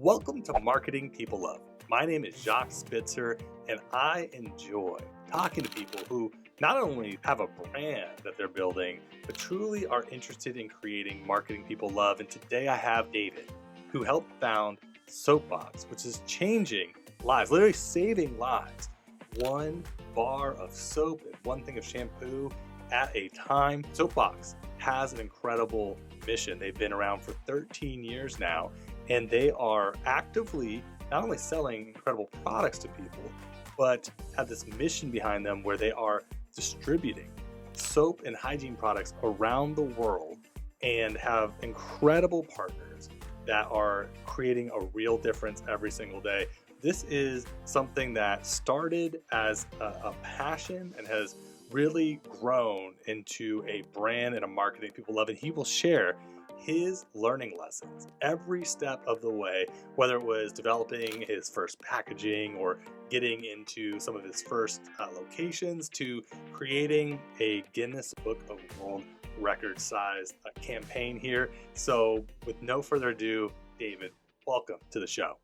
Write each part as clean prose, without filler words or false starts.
Welcome to Marketing People Love. My name is Jacques Spitzer, and I enjoy talking to people who not only have a brand that they're building, but truly are interested in creating marketing people love. And today I have David, who helped found Soapbox, which is changing lives, literally saving lives. One bar of soap and one thing of shampoo at a time. Soapbox has an incredible mission. They've been around for 13 years now, and they are actively not only selling incredible products to people, but have this mission behind them where they are distributing soap and hygiene products around the world and have incredible partners that are creating a real difference every single day. This is something that started as a passion and has really grown into a brand and a marketing people love, and he will share his learning lessons every step of the way, whether it was developing his first packaging or getting into some of his first locations to creating a Guinness Book of World Record sized campaign here. So with no further ado, David, welcome to the show.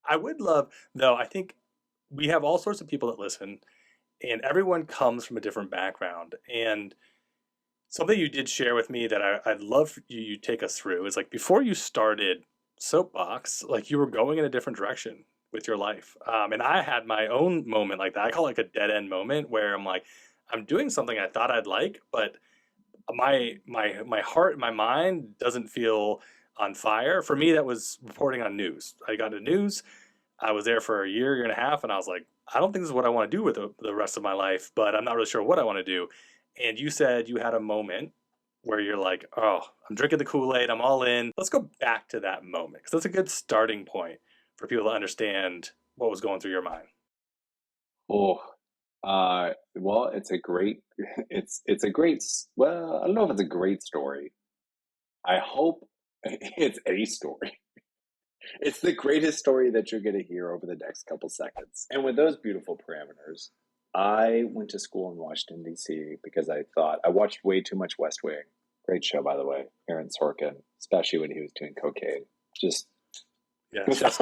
I would love, though, I think we have all sorts of people that listen, and everyone comes from a different background. And something you did share with me that I'd love you take us through is like before you started Soapbox, like you were going in a different direction with your life. And I had my own moment like that. I call it like a dead end moment where I'm like, I'm doing something I thought I'd like, but my heart and my mind doesn't feel on fire. For me, that was reporting on news. I got into news. I was there for a year and a half, and I was like, I don't think this is what I want to do with the rest of my life, but I'm not really sure what I want to do. And you said you had a moment where you're like, oh, I'm drinking the Kool-Aid, I'm all in. Let's go back to that moment, because that's a good starting point for people to understand what was going through your mind. Well, it's a great, well, I don't know if it's a great story. I hope it's a story. It's the greatest story that you're going to hear over the next couple seconds. And with those beautiful parameters, I went to school in Washington, D.C. because I thought I watched way too much West Wing. Great show, by the way. Aaron Sorkin, especially when he was doing cocaine. Just chef's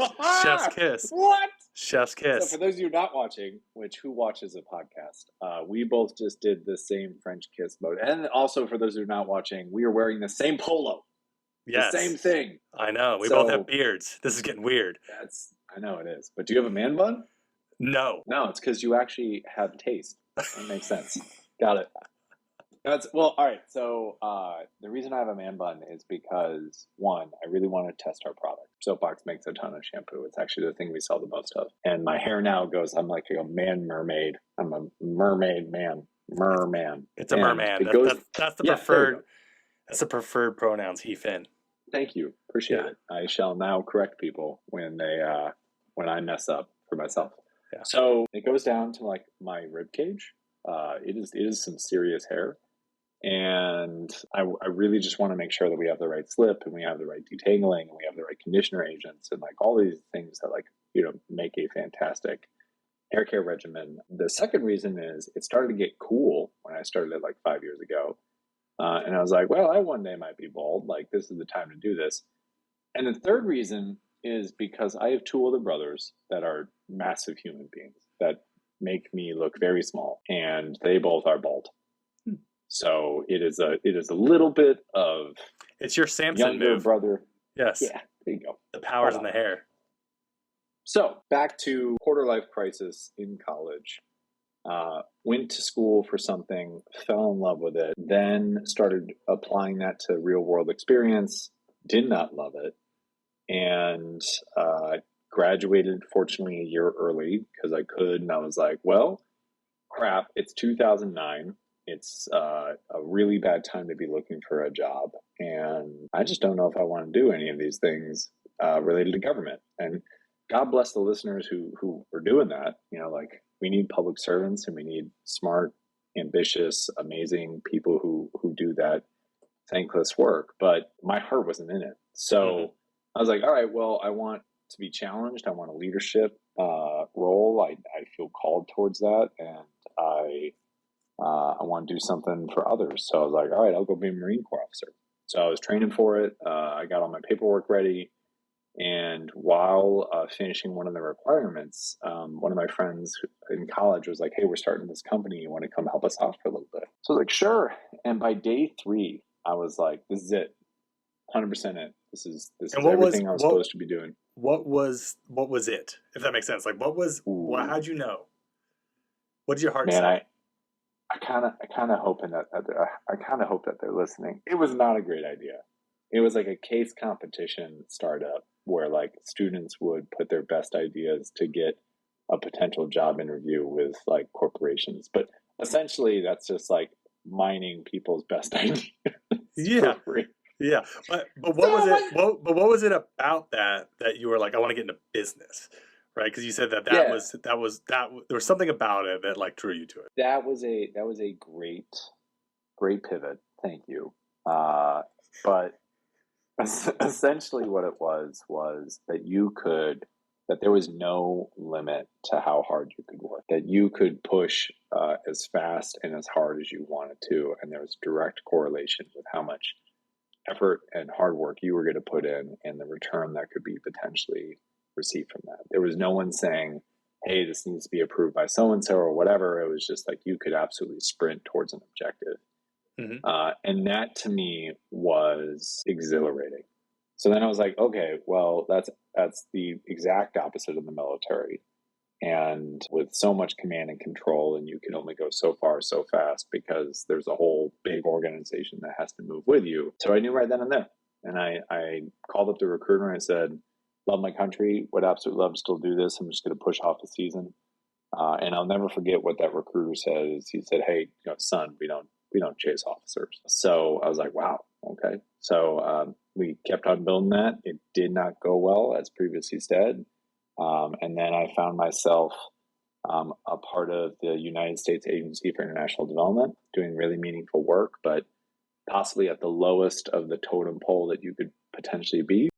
kiss. What? Chef's kiss. So for those of you not watching, who watches a podcast, we both just did the same French kiss mode. And also for those who are not watching, we are wearing the same polo. Yes. The same thing. I know. We both have beards. This is getting weird. I know it is. But do you have a man bun? No. No, it's because you actually have taste. That makes sense. Got it. All right. So the reason I have a man bun is because, one, I really want to test our product. Soapbox makes a ton of shampoo. It's actually the thing we sell the most of. And my hair now goes, I'm like a man mermaid. I'm a mermaid man. Merman. It's a merman. That's the preferred. That's the preferred pronouns, he, Finn. Thank you. Appreciate it. I shall now correct people when I mess up for myself. Yeah. So it goes down to like my rib cage. It is some serious hair. And I really just want to make sure that we have the right slip and we have the right detangling and we have the right conditioner agents and like all these things that make a fantastic hair care regimen. The second reason is it started to get cool when I started it like 5 years ago. And I was like, well, I one day might be bald. Like, this is the time to do this. And the third reason is because I have two older brothers that are massive human beings that make me look very small, and they both are bald. So it is a little bit of it's your Samson younger move. Brother. Yes. Yeah, there you go. The power's in the hair. So back to quarter life crisis in college. Went to school for something, fell in love with it, then started applying that to real world experience, did not love it, and graduated, fortunately, a year early because I could, and I was like, well, crap, it's 2009. It's a really bad time to be looking for a job, and I just don't know if I want to do any of these things related to government. And God bless the listeners who are doing that. We need public servants and we need smart, ambitious, amazing people who do that thankless work. But my heart wasn't in it. So I was like, all right, well, I want to be challenged. I want a leadership role. I feel called towards that. And I want to do something for others. So I was like, all right, I'll go be a Marine Corps officer. So I was training for it. I got all my paperwork ready. And while finishing one of the requirements, one of my friends in college was like, "Hey, we're starting this company. You want to come help us out for a little bit?" So I was like, "Sure." And by day 3, I was like, "This is it, 100% it. This is And what was everything I was supposed to be doing." what was it? If that makes sense. Like how'd you know? What did your heart Man, say? I kind of hoping that I kind of hope that they're listening. It was not a great idea. It was like a case competition startup where like students would put their best ideas to get a potential job interview with like corporations. But essentially, that's just like mining people's best ideas Yeah. for free. Yeah. But what was So it but what was it about that you were like, I want to get into business? Right? Because you said that yeah, there was something about it that like drew you to it. that was a great pivot. Thank you. But essentially what it was that there was no limit to how hard you could work, that you could push as fast and as hard as you wanted to, and there was direct correlation with how much effort and hard work you were going to put in and the return that could be potentially received from that. There was no one saying, "Hey, this needs to be approved by so and so," or whatever. It was just like you could absolutely sprint towards an objective. Mm-hmm. And that to me was exhilarating. So then I was like, okay, well, that's the exact opposite of the military. And with so much command and control, and you can only go so far so fast because there's a whole big organization that has to move with you. So I knew right then and there. And I called up the recruiter and I said, "Love my country, would absolutely love to still do this. I'm just going to push off the season." And I'll never forget what that recruiter said. Is he said, "Hey, son, we don't chase officers." So I was like, "Wow, okay." So we kept on building that. It did not go well, as previously said. And then I found myself a part of the United States Agency for International Development, doing really meaningful work, but possibly at the lowest of the totem pole that you could potentially be.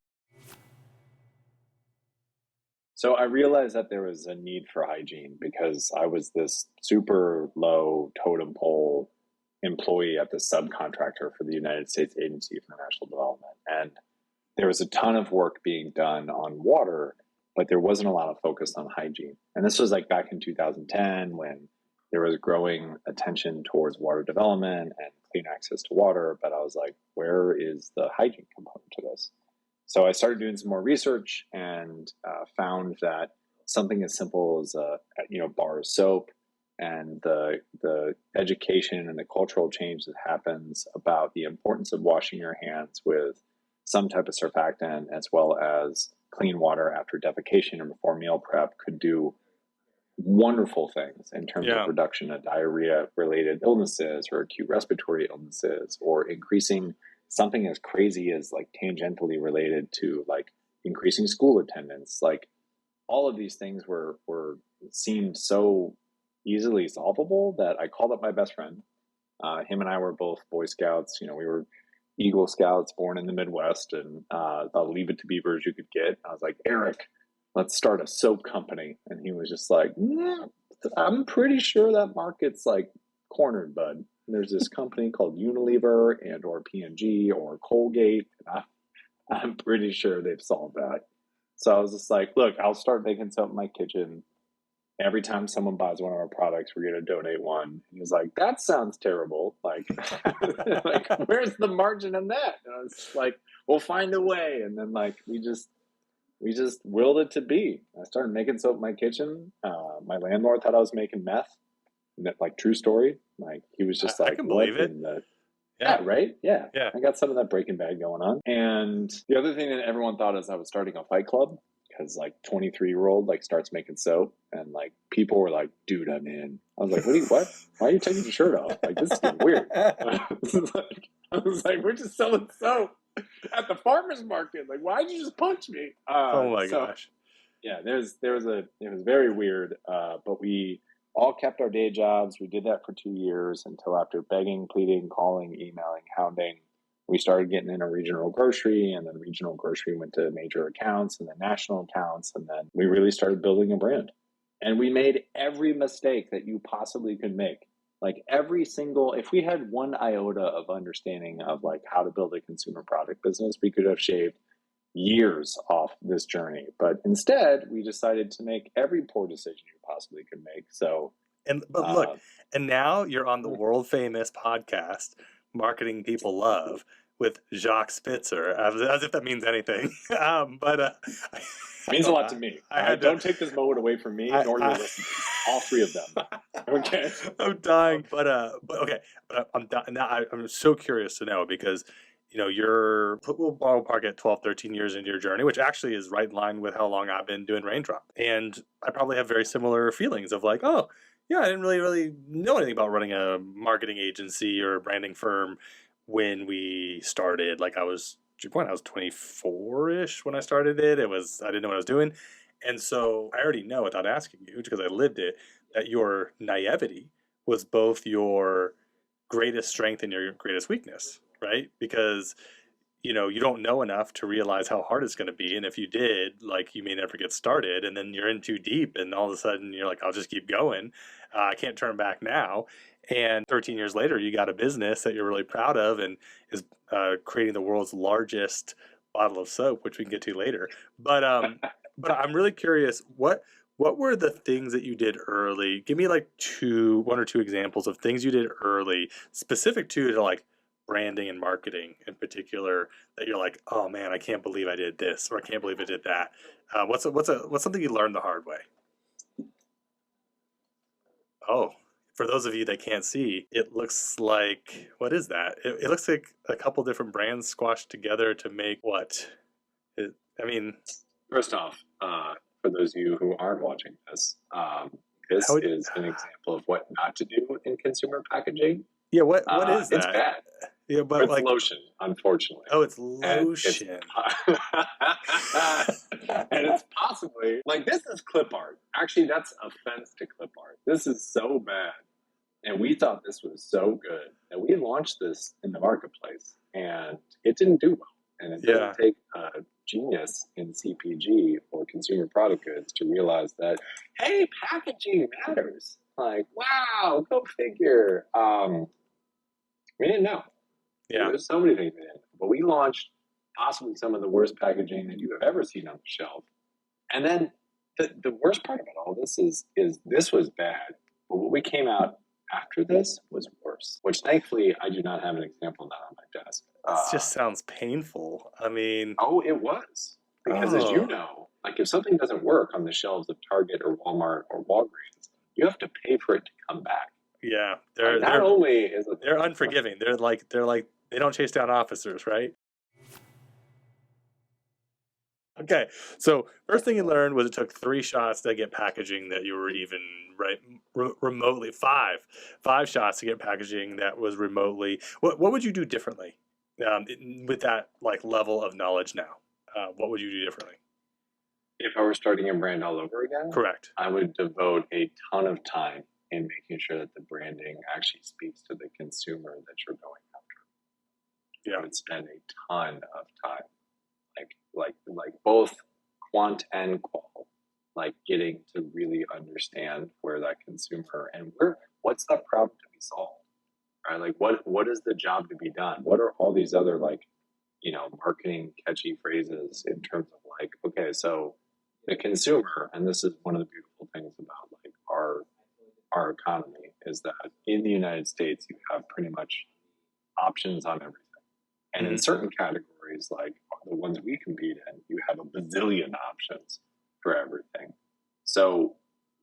So I realized that there was a need for hygiene because I was this super low totem pole employee at the subcontractor for the United States Agency for International Development. And there was a ton of work being done on water, but there wasn't a lot of focus on hygiene. And this was like back in 2010 when there was growing attention towards water development and clean access to water. But I was like, where is the hygiene component to this? So I started doing some more research and found that something as simple as bar of soap and the education and the cultural change that happens about the importance of washing your hands with some type of surfactant, as well as clean water after defecation and before meal prep, could do wonderful things in terms of reduction of diarrhea-related illnesses or acute respiratory illnesses, or increasing something as crazy as like tangentially related to like increasing school attendance. Like all of these things were seemed so easily solvable that I called up my best friend. Him and I were both Boy Scouts. We were Eagle Scouts born in the Midwest, and I'll leave it to beaver as you could get. I was like, "Eric, let's start a soap company." And he was just like, "I'm pretty sure that market's like cornered, bud. There's this company called Unilever and or P&G or Colgate. And I'm pretty sure they've solved that." So I was just like, "Look, I'll start making soap in my kitchen. Every time someone buys one of our products, we're going to donate one." And he was like, "That sounds terrible. Like, like, where's the margin in that?" And I was like, "We'll find a way." And then like, we just willed it to be. I started making soap in my kitchen. My landlord thought I was making meth. Like, true story. Like, he was just like, I can "What believe it. in the..." Yeah. Yeah, right? Yeah. Yeah. I got some of that Breaking Bad going on. And the other thing that everyone thought is I was starting a fight club, because like 23-year-old like starts making soap, and like people were like, "Dude, I'm in." I was like, what? Why are you taking your shirt off? Like, this is getting weird. I was like, "We're just selling soap at the farmer's market. Like, why'd you just punch me?" Oh my gosh. Yeah, it was very weird. But we all kept our day jobs. We did that for 2 years until, after begging, pleading, calling, emailing, hounding, we started getting in a regional grocery, and then regional grocery went to major accounts and then national accounts. And then we really started building a brand. And we made every mistake that you possibly could make. Like every single, if we had one iota of understanding of like how to build a consumer product business, we could have shaved years off this journey. But instead, we decided to make every poor decision you possibly could make. So, But look, and now you're on the world famous podcast, Marketing People Love, with Jacques Spitzer, as if that means anything. But it means a lot to me. Don't take this moment away from me, nor your listeners. All three of them. Okay. I'm dying, but okay, but I'm so curious to know because we'll ballpark at 12, 13 years into your journey, which actually is right in line with how long I've been doing Raindrop, and I probably have very similar feelings of like, oh yeah, I didn't really know anything about running a marketing agency or a branding firm when we started. Like to your point, I was 24-ish when I started it. I didn't know what I was doing. And so I already know without asking you, because I lived it, that your naivety was both your greatest strength and your greatest weakness, right? Because you don't know enough to realize how hard it's going to be, and if you did, like, you may never get started, and then you're in too deep, and all of a sudden you're like, I'll just keep going. I can't turn back now. And 13 years later, you got a business that you're really proud of and is creating the world's largest bottle of soap, which we can get to later. But I'm really curious, what were the things that you did early? Give me like one or two examples of things you did early, specific to like branding and marketing in particular, that you're like, oh man, I can't believe I did this, or I can't believe I did that. What's something you learned the hard way? Oh, for those of you that can't see, it looks like, what is that? It looks like a couple different brands squashed together to make what? First off, for those of you who aren't watching this, this is an example of what not to do in consumer packaging. Yeah, what is that? It's bad. Yeah, but it's lotion, unfortunately. Oh, it's lotion. And it's possibly, like, this is clip art. Actually, that's offense to clip art. This is so bad. And we thought this was so good that we launched this in the marketplace, and it didn't do well. And it doesn't take a genius in CPG or consumer product goods to realize that, hey, packaging matters. Like, wow, go figure. We didn't know. Yeah. There's so many things we didn't know. But we launched possibly some of the worst packaging that you have ever seen on the shelf. And then the worst part about all this is this was bad. But what we came out after this was worse, which thankfully I do not have an example now on my desk. This just sounds painful. I mean... Oh, it was. Because as you know, like, if something doesn't work on the shelves of Target or Walmart or Walgreens, you have to pay for it to come back. Yeah. They're unforgiving. They're like they don't chase down officers, right? Okay, so first thing you learned was it took 3 shots to get packaging that you were even remotely five shots to get packaging that was remotely. What would you do differently with that like level of knowledge now? What would you do differently? If I were starting a brand all over again? Correct. I would devote a ton of time in making sure that the branding actually speaks to the consumer that you're going after. Yeah. I would spend a ton of time, like both quant and qual, like getting to really understand where that consumer and what's the problem to be solved, right? Like what is the job to be done? What are all these other marketing catchy phrases in terms of like, okay, so the consumer, and this is one of the beautiful things about like our economy, is that in the United States you have pretty much options on everything. And in certain categories, like the ones we compete in, you have a bazillion options for everything. So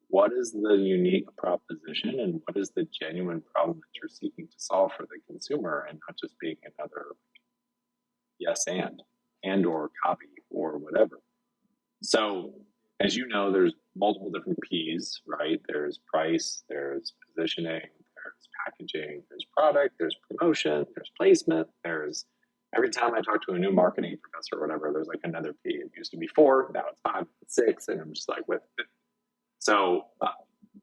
what is the unique proposition and what is the genuine problem that you're seeking to solve for the consumer, and not just being another yes and or copy or whatever. So as you know, there's multiple different P's, right? There's price, there's positioning, there's packaging, there's product, there's promotion, there's placement, there's every time I talk to a new marketing professor or whatever, there's like another P. It used to be 4, now it's 5, it's 6, and I'm just like with it. So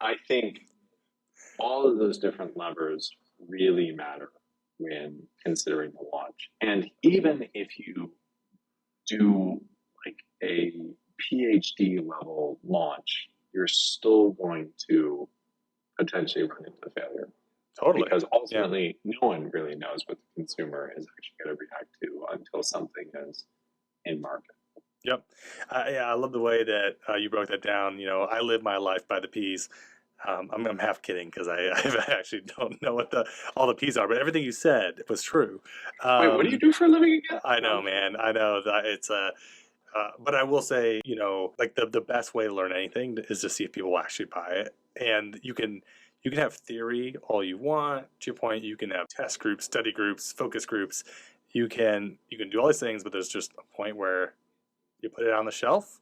I think all of those different levers really matter when considering the launch. And even if you do like a PhD level launch, you're still going to potentially run into failure. Totally. because Yeah. ultimately no one really knows what the consumer is actually going to react to until something is in market. Yep. Yeah, I love the way that you broke that down. I live my life by the P's. I'm half kidding because I actually don't know what all the P's are, but everything you said was true. Wait, what do you do for a living again? I No, know, man. I know that it's but I will say, like the best way to learn anything is to see if people will actually buy it. And you can have theory all you want. To your point, you can have test groups, study groups, focus groups. You can do all these things, but there's just a point where you put it on the shelf.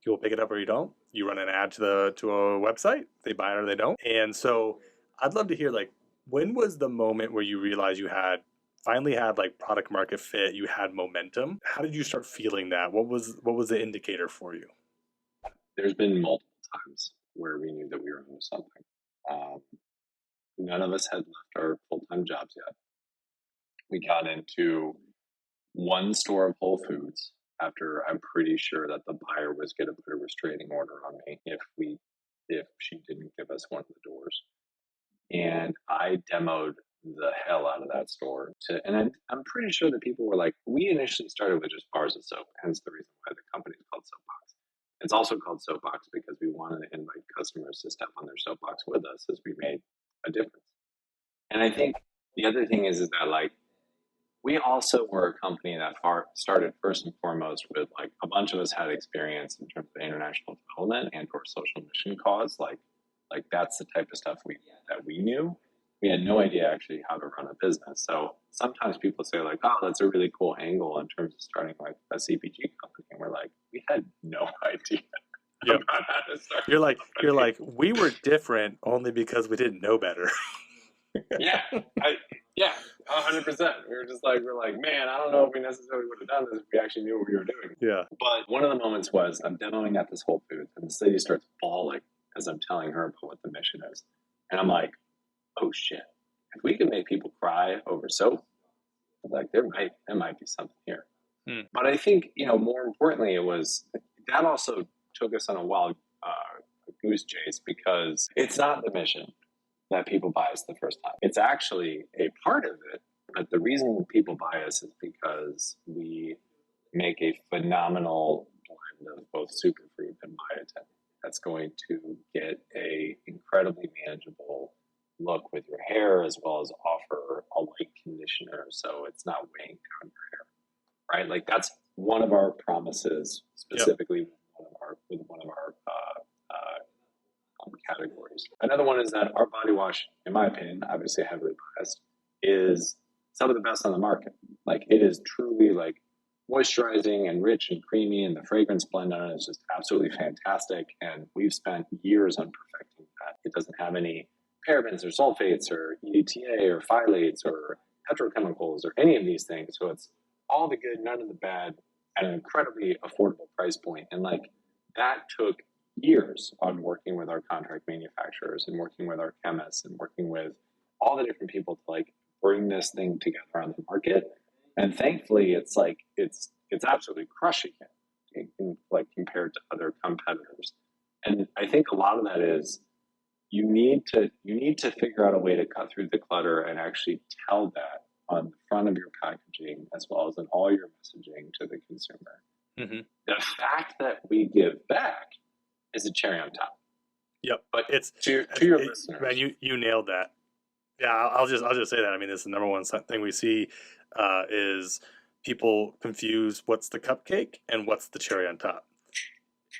People pick it up or you don't. You run an ad to a website. They buy it or they don't. And so I'd love to hear, like, when was the moment where you realized you had finally had like product market fit, you had momentum? How did you start feeling that? What was the indicator for you? there's been multiple times where we knew that we were onto something. Um, None of us had left our full time jobs yet. We got into one store of Whole Foods after I'm pretty sure that the buyer was going to put a restraining order on me if she didn't give us one of the doors. And I demoed the hell out of that store and I'm pretty sure that people were like, we initially started with just bars of soap, hence the reason why the company is called Soapbox. It's also called Soapbox because we wanted to invite customers to step on their soapbox with us as we made a difference. And I think the other thing is that like we also were a company that started first and foremost with like a bunch of us had experience in terms of international development and or social mission cause. Like that's the type of stuff we knew. We had no idea actually how to run a business. So sometimes people say like, oh, that's a really cool angle in terms of starting like a CPG company. And we're like, we had no idea Yep. about how to start. You're like, we were different only because we didn't know better. Yeah, yeah, 100%. We're like, man, I don't know if we necessarily would have done this if we actually knew what we were doing. Yeah. But one of the moments was I'm demoing at this Whole Foods, and this lady starts bawling as I'm telling her about what the mission is, and I'm like, oh shit, if we can make people cry over soap, like there might be something here. But I think more importantly, it was that also took us on a wild goose chase because it's not the mission that people buy us the first time. It's actually a part of it, but the reason people buy us is because we make a phenomenal blend of both superfood and biotin that's going to get a incredibly manageable look with your hair as well as offer a light conditioner so it's not weighing down your hair, right? Like that's one of our promises specifically. Yep. with one of our categories. Another one is that our body wash, in my opinion, obviously heavily biased, is some of the best on the market. Like it is truly like moisturizing and rich and creamy, and the fragrance blend on it is just absolutely fantastic. And we've spent years on perfecting that. It doesn't have any parabens or sulfates or EDTA or phthalates or petrochemicals or any of these things. So it's all the good, none of the bad, at an incredibly affordable price point. And like that took years on working with our contract manufacturers and working with our chemists and working with all the different people to like bring this thing together on the market. And thankfully it's like it's absolutely crushing it like compared to other competitors. And I think a lot of that is you need to figure out a way to cut through the clutter and actually tell that on the front of your packaging as well as in all your messaging to the consumer. Mm-hmm. The fact that we give back is a cherry on top. Yep, but it's to your listeners. Man, you nailed that. Yeah, I'll just say that. I mean, this is the number one thing we see is people confuse what's the cupcake and what's the cherry on top.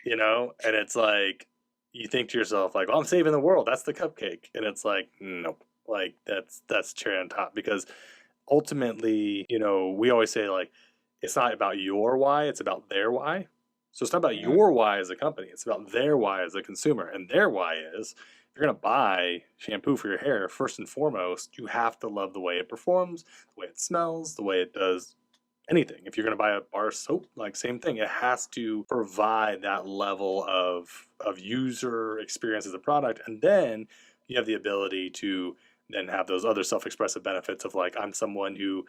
And it's like you think to yourself like, "Oh, I'm saving the world. That's the cupcake," and it's like, nope, like that's cherry on top because ultimately, we always say like it's not about your why, it's about their why. So it's not about your why as a company, it's about their why as a consumer. And their why is if you're going to buy shampoo for your hair, first and foremost, you have to love the way it performs, the way it smells, the way it does anything. If you're going to buy a bar of soap, like same thing, it has to provide that level of user experience as a product. And then you have the ability to then have those other self-expressive benefits of like, I'm someone who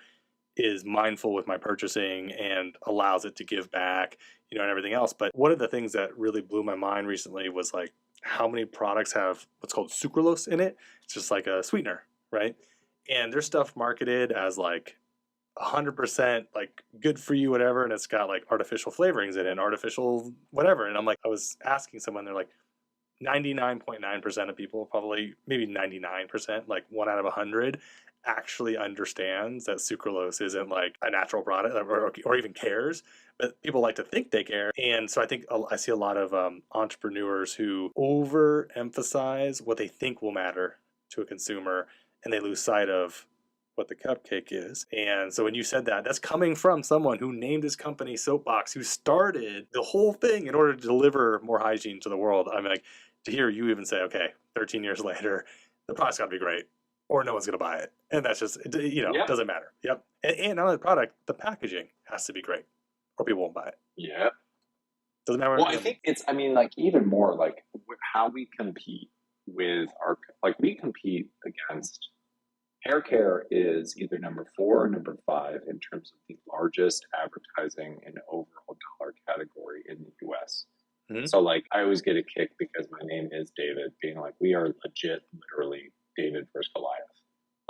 is mindful with my purchasing and allows it to give back, and everything else. But one of the things that really blew my mind recently was like how many products have what's called sucralose in it. It's just like a sweetener. right? And there's stuff marketed as like 100% like good for you, whatever, and it's got like artificial flavorings in it and artificial whatever. And I'm like, I was asking someone, they're like, 99.9% of people, probably maybe 99%, like 1 out of 100, actually understands that sucralose isn't like a natural product or even cares. But people like to think they care. And so I think I see a lot of entrepreneurs who overemphasize what they think will matter to a consumer, and they lose sight of what the cupcake is. And so when you said that, that's coming from someone who named his company Soapbox, who started the whole thing in order to deliver more hygiene to the world. I'm like, to hear you even say, okay, 13 years later, the product's got to be great, or no one's going to buy it. And that's just, Yep. doesn't matter. Yep. And not only the product, the packaging has to be great, or people won't buy it. Yeah. Doesn't matter. Well, I think it's, I mean, like, even more like how we compete with we compete against hair care is either number 4 or number 5 in terms of the largest advertising and overall dollar category in the US. Mm-hmm. So, like, I always get a kick because my name is David, being like, we are legit, literally David versus Goliath.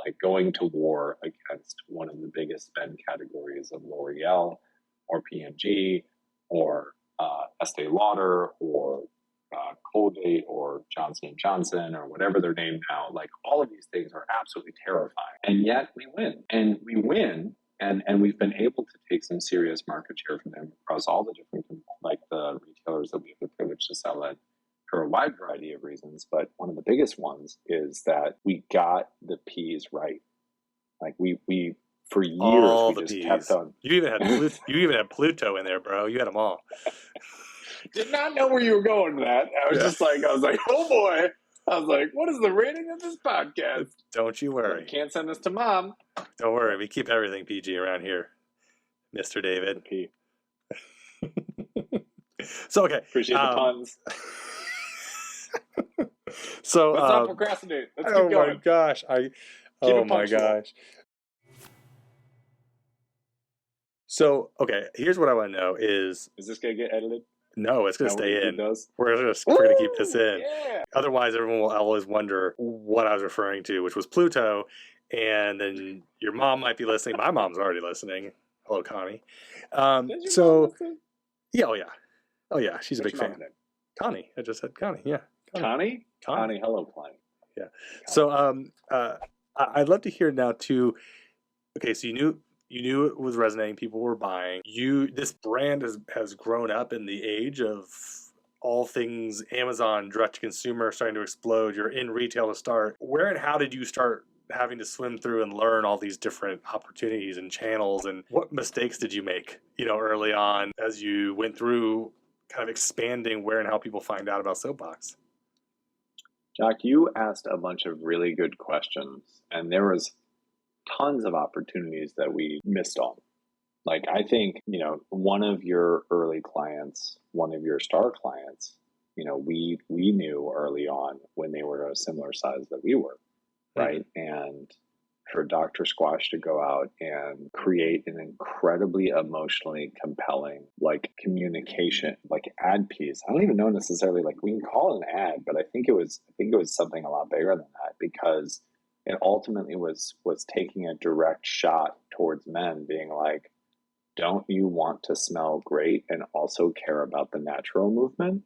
Like, going to war against one of the biggest spend categories of L'Oreal or P&G or Estee Lauder or Colgate or Johnson & Johnson or whatever they're named now. Like, all of these things are absolutely terrifying. And yet we win. And we win. And we've been able to take some serious market share from them across all the different, like, the retailers that we have the privilege to sell at for a wide variety of reasons. But one of the biggest ones is that we got the P's right. Like, we for years, all we the just P's. kept on. You even had Pluto in there, bro. You had them all. Did not know where you were going with that. I was like, oh boy. I was like, what is the rating of this podcast? Don't you worry. You can't send this to mom. Don't worry. We keep everything PG around here, Mr. David. P. So, okay. Appreciate the puns. So, let's not procrastinate. Let's keep going. Oh my gosh. Oh my gosh. So, okay, here's what I want to know is this going to get edited? No, it's going to stay in. We're going to keep this in. Yeah. Otherwise, everyone will always wonder what I was referring to, which was Pluto. And then your mom might be listening. My mom's already listening. Hello, Connie. So, yeah, oh yeah, she's a big fan. Connie, I just said Connie. Yeah, Connie. Hello, Connie. Yeah. So, I'd love to hear now too. Okay, so you knew it was resonating. People were buying. This brand has grown up in the age of all things Amazon, direct to consumer starting to explode. You're in retail to start. Where and how did you start having to swim through and learn all these different opportunities and channels? And what mistakes did you make, early on as you went through kind of expanding where and how people find out about Soapbox? Jacques, you asked a bunch of really good questions, and there was tons of opportunities that we missed on. Like, I think, one of your early clients, one of your star clients, we knew early on when they were a similar size that we were, right? Mm-hmm. And for Dr. Squash to go out and create an incredibly emotionally compelling, like, communication, like, ad piece. I don't even know necessarily, like, we can call it an ad, but I think it was something a lot bigger than that, because it ultimately was taking a direct shot towards men, being like, don't you want to smell great and also care about the natural movement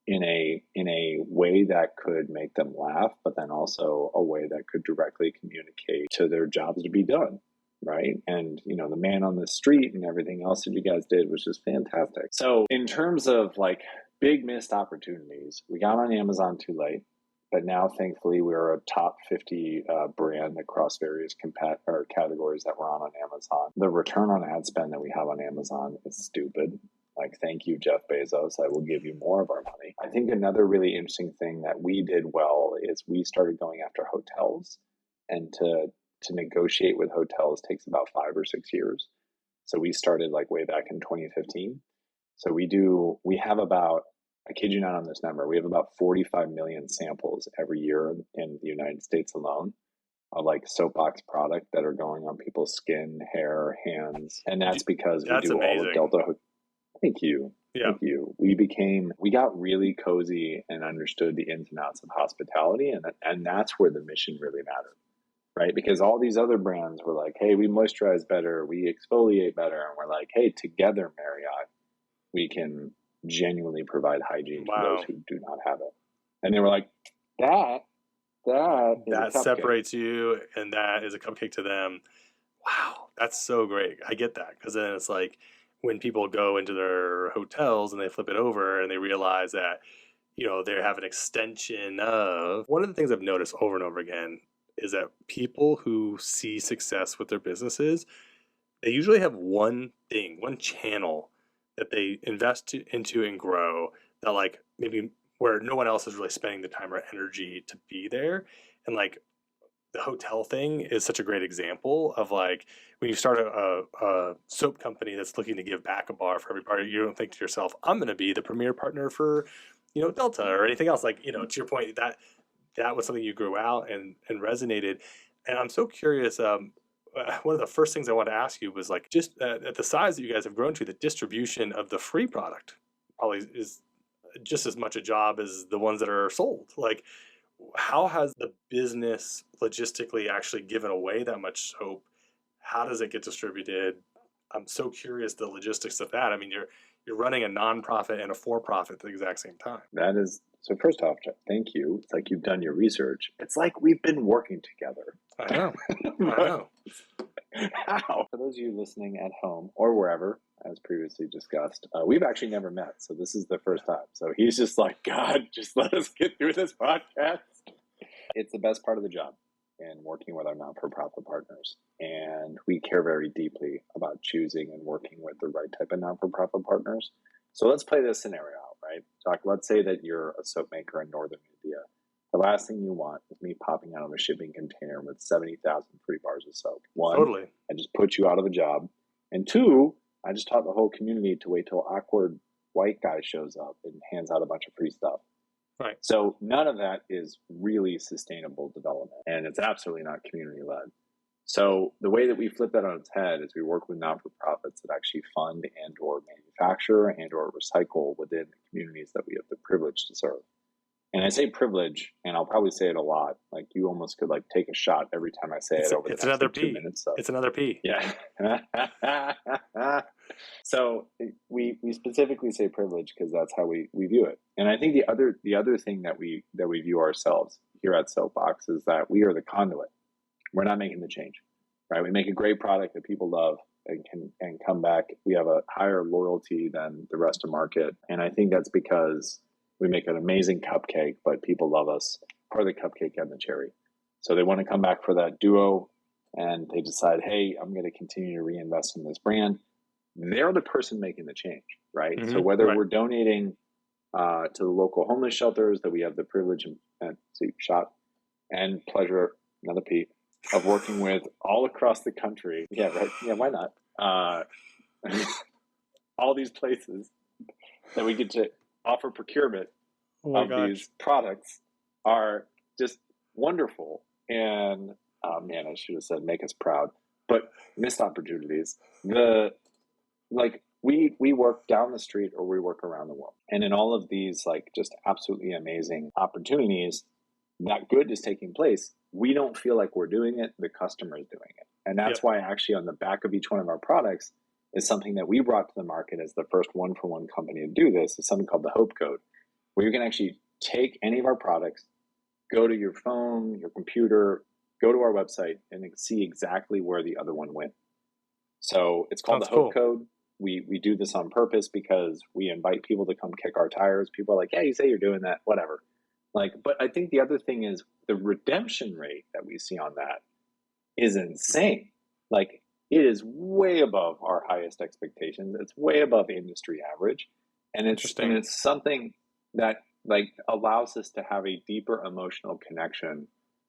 in a way that could make them laugh, but then also a way that could directly communicate to their jobs to be done, right? And, the man on the street and everything else that you guys did was just fantastic. So in terms of, like, big missed opportunities, we got on Amazon too late. But now, thankfully, we're a top 50 brand across various categories that we're on Amazon. The return on ad spend that we have on Amazon is stupid. Like, thank you, Jeff Bezos. I will give you more of our money. I think another really interesting thing that we did well is we started going after hotels. And to negotiate with hotels takes about 5 or 6 years. So we started, like, way back in 2015. So we have about, I kid you not on this number, we have about 45 million samples every year in the United States alone of, like, Soapbox product that are going on people's skin, hair, hands. And that's because we do all of Delta. Thank you. Yeah. Thank you. We got really cozy and understood the ins and outs of hospitality. And that's where the mission really mattered, right? Because all these other brands were like, hey, we moisturize better, we exfoliate better. And we're like, hey, together, Marriott, we can genuinely provide hygiene to those Wow. who do not have it. And they were like, that is a That cupcake. separates you, and that is a cupcake to them. Wow, that's so great. I get that, because then it's like when people go into their hotels and they flip it over and they realize that, they have an extension of. One of the things I've noticed over and over again is that people who see success with their businesses, they usually have one thing, one channel that they invest into and grow, that like maybe where no one else is really spending the time or energy to be there. And like the hotel thing is such a great example of like when you start a soap company that's looking to give back a bar for everybody, you don't think to yourself, I'm going to be the premier partner for, Delta or anything else. Like, to your point, that was something you grew out and resonated. And I'm so curious. One of the first things I wanted to ask you was like, just at the size that you guys have grown to, the distribution of the free product probably is just as much a job as the ones that are sold. Like, how has the business logistically actually given away that much soap? How does it get distributed? I'm so curious the logistics of that. I mean, you're running a nonprofit and a for-profit at the exact same time. That is so. First off, Jeff, thank you. It's like you've done your research. It's like we've been working together. I know. I know. How? For those of you listening at home or wherever, as previously discussed, we've actually never met. So this is the first time. So he's just like, God, just let us get through this podcast. It's the best part of the job in working with our not-for-profit partners. And we care very deeply about choosing and working with the right type of not-for-profit partners. So let's play this scenario out, right? Jacques, let's say that you're a soap maker in Northern India. The last thing you want is me popping out of a shipping container with 70,000 free bars of soap. One, Totally. I just put you out of a job. And two, I just taught the whole community to wait till awkward white guy shows up and hands out a bunch of free stuff. Right. So none of that is really sustainable development, and it's absolutely not community-led. So the way that we flip that on its head is we work with not-for-profits that actually fund and or manufacture and or recycle within the communities that we have the privilege to serve. And I say privilege, and I'll probably say it a lot. Like you almost could like take a shot every time I say it over the next another like, 2 minutes. So. It's another P. Yeah. So we specifically say privilege because that's how we view it. And I think the other thing that we view ourselves here at Soapbox is that we are the conduit. We're not making the change, right? We make a great product that people love and can come back. We have a higher loyalty than the rest of market, and I think that's because we make an amazing cupcake, but people love us for the cupcake and the cherry. So they want to come back for that duo, and they decide, hey, I'm going to continue to reinvest in this brand. They're the person making the change, right? Mm-hmm. So whether we're donating to the local homeless shelters that we have the privilege and and pleasure, another P, of working with all across the country. Yeah, right. Yeah, why not? All these places that we get to offer procurement these products are just wonderful. And man, I should have said make us proud, but missed opportunities. We work down the street or we work around the world. And in all of these like just absolutely amazing opportunities, that good is taking place. We don't feel like we're doing it. The customer is doing it. And that's why actually on the back of each one of our products is something that we brought to the market as the first one-for-one company to do this, is something called the Hope Code, where you can actually take any of our products, go to your phone, your computer, go to our website, and see exactly where the other one went. So it's called the Hope Code. We do this on purpose because we invite people to come kick our tires. People are like, yeah, you say you're doing that, whatever. But I think the other thing is the redemption rate that we see on that is insane. Like, it is way above our highest expectations. It's way above industry average. And it's something that like allows us to have a deeper emotional connection.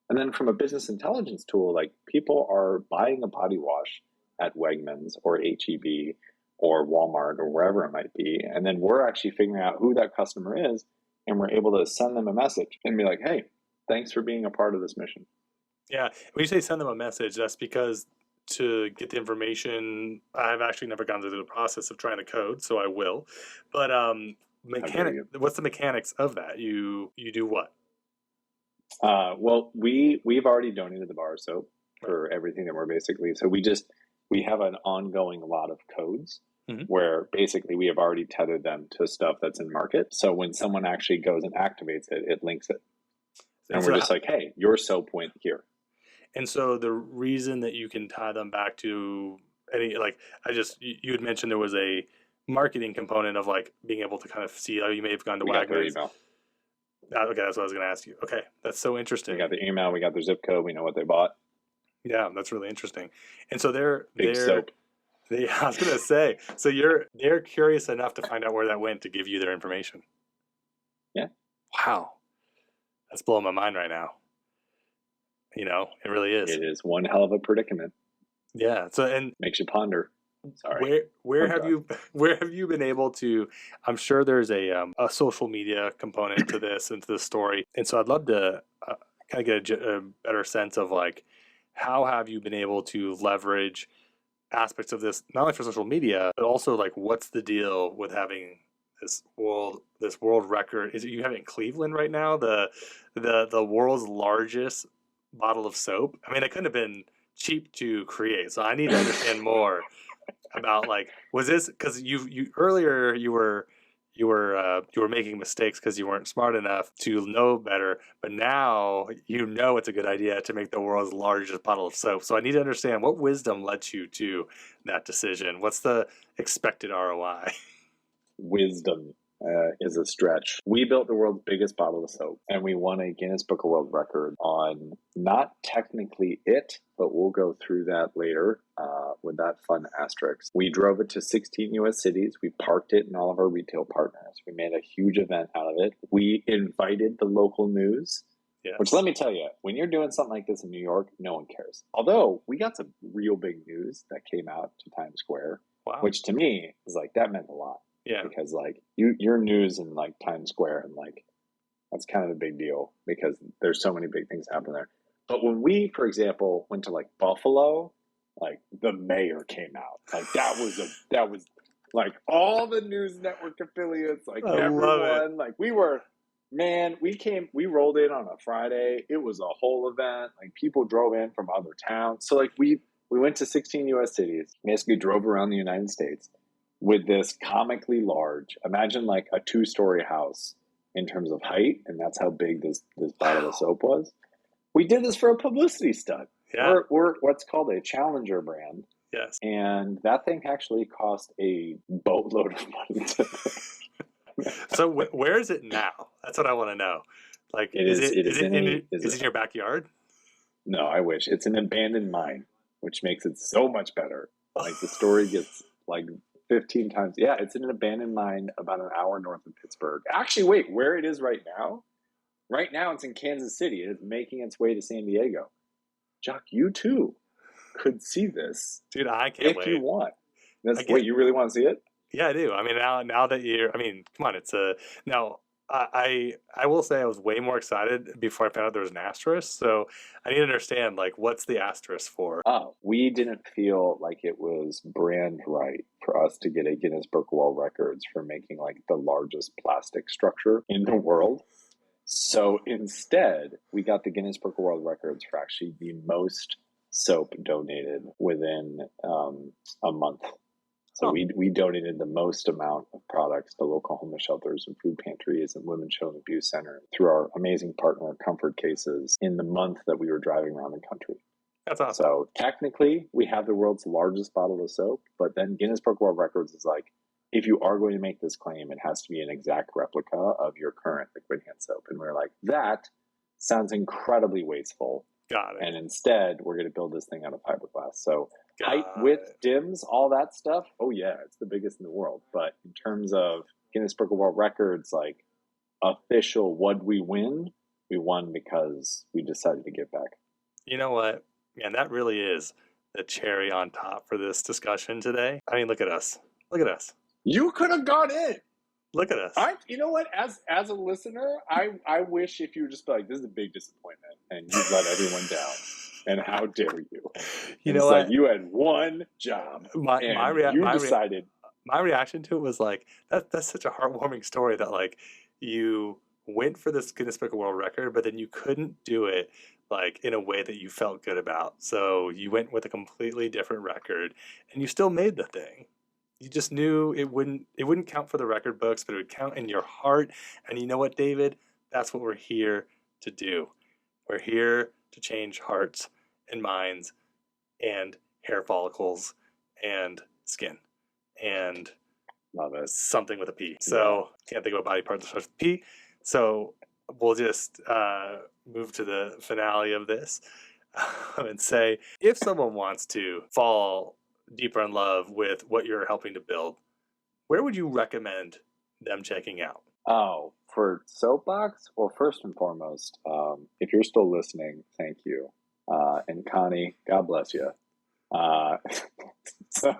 And then from a business intelligence tool, like people are buying a body wash at Wegmans or HEB or Walmart or wherever it might be. And then we're actually figuring out who that customer is, and we're able to send them a message and be like, hey, thanks for being a part of this mission. Yeah. When you say send them a message, that's because to get the information, I've actually never gone through the process of trying to code, so I will. But what's the mechanics of that? You do what? Well, we've already donated the bar of soap. for everything that we're basically. So we have an ongoing lot of codes Mhm. where basically we have already tethered them to stuff that's in market. So when someone actually goes and activates it, it links it. And we're just like, hey, your soap went here. And so the reason that you can tie them back to any, like, you had mentioned there was a marketing component of like being able to kind of see, oh, you may have gone to We got their Wagner's. email. Okay, that's what I was going to ask you. Okay, that's so interesting. We got the email. We got their zip code. We know what they bought. Yeah, that's really interesting. And so Big soap. I was going to say, so they're curious enough to find out where that went to give you their information. Yeah. Wow. That's blowing my mind right now. You know, it really is. It is one hell of a predicament. Yeah. So, and makes you ponder. Sorry. Where have you been able to? I'm sure there's a social media component to this and to this story, and so I'd love to kind of get a better sense of like how have you been able to leverage aspects of this not only for social media but also like what's the deal with having this world record? Is it you have it in Cleveland right now? The world's largest bottle of soap. I mean, it couldn't have been cheap to create, so I need to understand more about like was this because you earlier you were making mistakes because you weren't smart enough to know better, but now you know it's a good idea to make the world's largest bottle of soap. So I need to understand what wisdom led you to that decision. What's the expected ROI? Wisdom is a stretch. We built the world's biggest bottle of soap, and we won a Guinness Book of World Record on not technically it, but we'll go through that later with that fun asterisk. We drove it to 16 U.S. cities. We parked it in all of our retail partners. We made a huge event out of it. We invited the local news. Yes. Which, let me tell you, when you're doing something like this in New York, no one cares. Although we got some real big news that came out to Times Square, wow. Which to me is like that meant a lot. Yeah, because like your news in like Times Square and like that's kind of a big deal because there's so many big things happening there. But when we, for example, went to like Buffalo, like the mayor came out. Like that was like all the news network affiliates, like everyone, like we rolled in on a Friday. It was a whole event. Like people drove in from other towns. So like we went to 16 US cities, basically drove around the United States with this comically large, imagine like a 2-story house in terms of height, and that's how big this bottle of soap was. We did this for a publicity stunt. Yeah. We're what's called a challenger brand. Yes. And that thing actually cost a boatload of money to make. So where is it now? That's what I want to know. Like, is it in your backyard? No, I wish. It's an abandoned mine, which makes it so much better. Like the story gets like 15 times. Yeah, it's in an abandoned mine about an hour north of Pittsburgh. Actually, wait, where it is right now? Right now, it's in Kansas City. It's making its way to San Diego. Jacques, you too could see this. Dude, I can't wait. If you want. Wait, you really want to see it? Yeah, I do. I mean, now that come on, it's now I will say I was way more excited before I found out there was an asterisk. So I need to understand, like, what's the asterisk for? Oh, we didn't feel like it was brand right for us to get a Guinness Book of World Records for making like the largest plastic structure in the world. So instead, we got the Guinness Book of World Records for actually the most soap donated within a month. So we donated the most amount of products to local homeless shelters and food pantries and women's children abuse centers through our amazing partner Comfort Cases in the month that we were driving around the country. That's awesome. So technically, we have the world's largest bottle of soap, but then Guinness Book of World Records is like, if you are going to make this claim, it has to be an exact replica of your current liquid hand soap. And we're like, that sounds incredibly wasteful. Got it. And instead, we're going to build this thing out of fiberglass. So height, width, dims, all that stuff. Oh yeah, it's the biggest in the world. But in terms of Guinness Book of World Records, like official, what we win? We won because we decided to give back. You know what? Man, that really is the cherry on top for this discussion today. I mean, look at us. Look at us. You could have gone in. Look at us. You know what? As a listener, I wish if you would just be like, this is a big disappointment, and you've let everyone down. And how dare you? You know what? Like you had one job, you decided. My reaction to it was like, that's such a heartwarming story that like you went for this Guinness Book of World Record, but then you couldn't do it like in a way that you felt good about. So you went with a completely different record and you still made the thing. You just knew it wouldn't count for the record books, but it would count in your heart. And you know what, David? That's what we're here to do. We're here to change hearts and minds and hair follicles and skin and Love it. something with a P. So can't think of a body part that starts with P. So we'll just move to the finale of this and say, if someone wants to fall deeper in love with what you're helping to build, where would you recommend them checking out? Oh, for Soapbox? Well, first and foremost, if you're still listening, thank you. And Connie, God bless you. So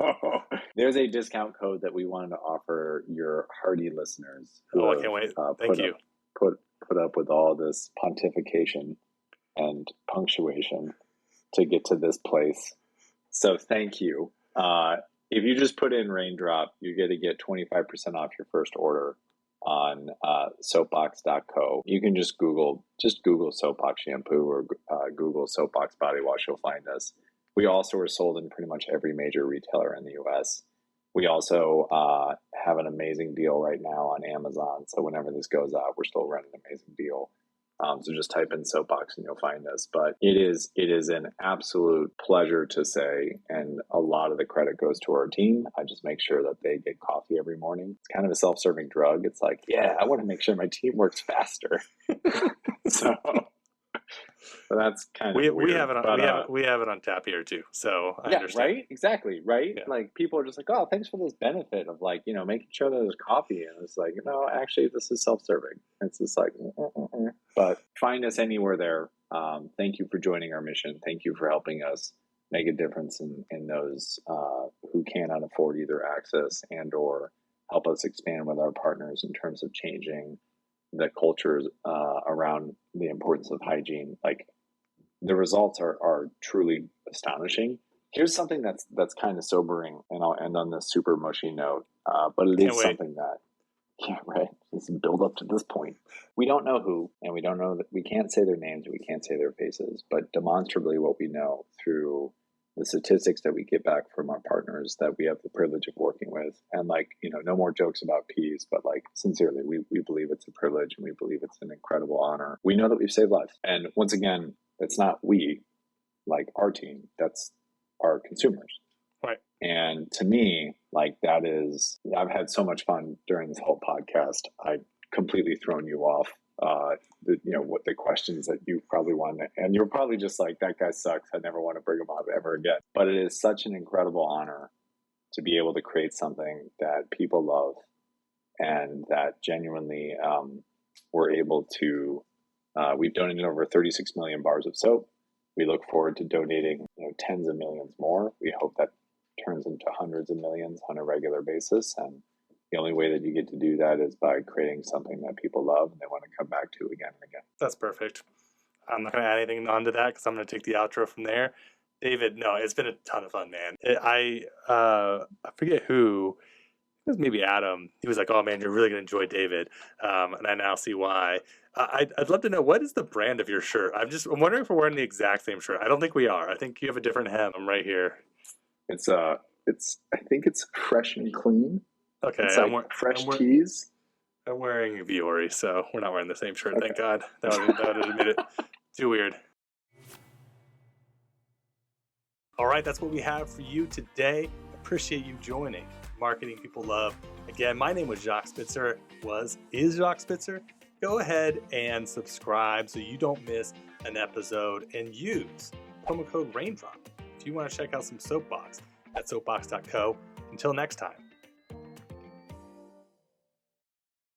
there's a discount code that we wanted to offer your hardy listeners who I can't wait. Thank you. Put up with all this pontification and punctuation to get to this place. So thank you. If you just put in Raindrop, you're going to get 25% off your first order on soapbox.co. You can just Google Soapbox shampoo or Google Soapbox body wash. You'll find us. We also are sold in pretty much every major retailer in the U.S. We also have an amazing deal right now on Amazon. So whenever this goes out, we're still running an amazing deal. So just type in Soapbox and you'll find us. But it is an absolute pleasure to say, and a lot of the credit goes to our team. I just make sure that they get coffee every morning. It's kind of a self-serving drug. It's like, yeah, I want to make sure my team works faster. So that's kind of weird. We have it on tap here too. So I understand. Right? Exactly. Right? Yeah. Like people are just like, oh, thanks for this benefit of like, making sure that there's coffee. And it's like, no, actually this is self-serving. It's just like, But find us anywhere there. Thank you for joining our mission. Thank you for helping us make a difference in those who cannot afford either access and or help us expand with our partners in terms of changing the cultures around the importance of hygiene. Like the results are truly astonishing. Here's something that's kind of sobering, and I'll end on this super mushy note. But it is something that, right. Just build up to this point. We don't know who, and we don't know that we can't say their names, we can't say their faces, but demonstrably what we know through the statistics that we get back from our partners that we have the privilege of working with. And no more jokes about peas, but sincerely, we believe it's a privilege and we believe it's an incredible honor. We know that we've saved lives. And once again, it's not we, like our team, that's our consumers. Right. And to me, that is, I've had so much fun during this whole podcast. I've completely thrown you off. What the questions that you probably want, and you're probably just like, that guy sucks. I never want to bring him up ever again. But it is such an incredible honor to be able to create something that people love and that genuinely we're able to. We've donated over 36 million bars of soap. We look forward to donating tens of millions more. We hope that turns into hundreds of millions on a regular basis, and the only way that you get to do that is by creating something that people love and they want to come back to again and again. That's perfect. I'm not going to add anything onto that because I'm going to take the outro from there. David, no, it's been a ton of fun, man. I forget who. It was maybe Adam. He was like, oh, man, you're really going to enjoy David. And I now see why. I'd love to know, what is the brand of your shirt? I'm wondering if we're wearing the exact same shirt. I don't think we are. I think you have a different hem. I'm right here. I think it's Fresh and Clean. Okay. It's fresh teas. I'm wearing Viore, so we're not wearing the same shirt. Okay. Thank God. That would have made it too weird. All right, that's what we have for you today. Appreciate you joining Marketing People Love. Again, my name was Jacques Spitzer. Is Jacques Spitzer. Go ahead and subscribe so you don't miss an episode, and use promo code Raindrop if you want to check out some Soapbox at soapbox.co. Until next time.